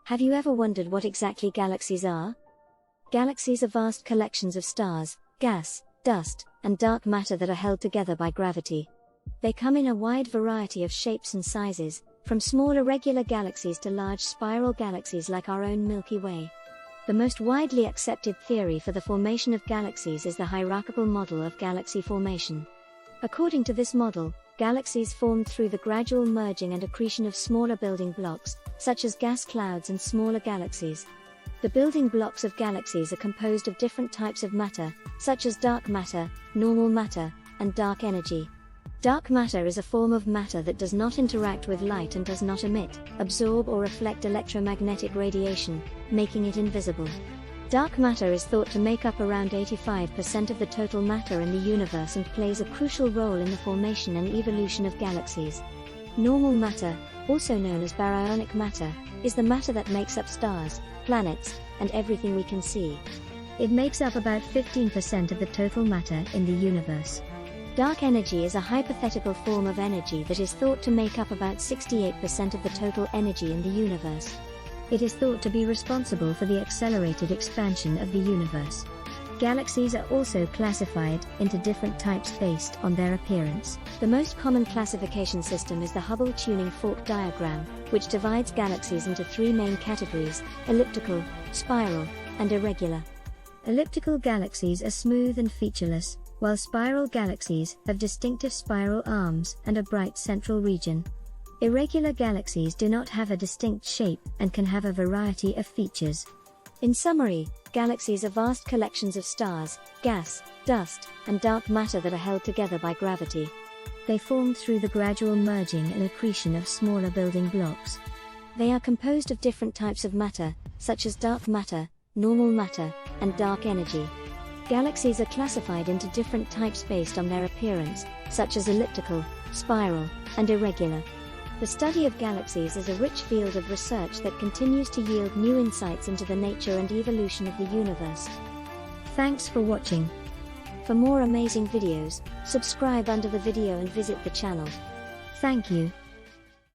Have you ever wondered what exactly galaxies are? Galaxies are vast collections of stars, gas, dust, and dark matter that are held together by gravity. They come in a wide variety of shapes and sizes, from small irregular galaxies to large spiral galaxies like our own Milky Way. The most widely accepted theory for the formation of galaxies is the hierarchical model of galaxy formation. According to this model, galaxies form through the gradual merging and accretion of smaller building blocks, such as gas clouds and smaller galaxies. The building blocks of galaxies are composed of different types of matter, such as dark matter, normal matter, and dark energy. Dark matter is a form of matter that does not interact with light and does not emit, absorb or reflect electromagnetic radiation, making it invisible. Dark matter is thought to make up around 85% of the total matter in the universe and plays a crucial role in the formation and evolution of galaxies. Normal matter, also known as baryonic matter, is the matter that makes up stars, planets, and everything we can see. It makes up about 15% of the total matter in the universe. Dark energy is a hypothetical form of energy that is thought to make up about 68% of the total energy in the universe. It is thought to be responsible for the accelerated expansion of the universe. Galaxies are also classified into different types based on their appearance. The most common classification system is the Hubble tuning fork diagram, which divides galaxies into three main categories: elliptical, spiral, and irregular. Elliptical galaxies are smooth and featureless, while spiral galaxies have distinctive spiral arms and a bright central region. Irregular galaxies do not have a distinct shape and can have a variety of features. In summary, galaxies are vast collections of stars, gas, dust, and dark matter that are held together by gravity. They form through the gradual merging and accretion of smaller building blocks. They are composed of different types of matter, such as dark matter, normal matter, and dark energy. Galaxies are classified into different types based on their appearance, such as elliptical, spiral, and irregular. The study of galaxies is a rich field of research that continues to yield new insights into the nature and evolution of the universe. Thanks for watching. For more amazing videos, subscribe under the video and visit the channel. Thank you.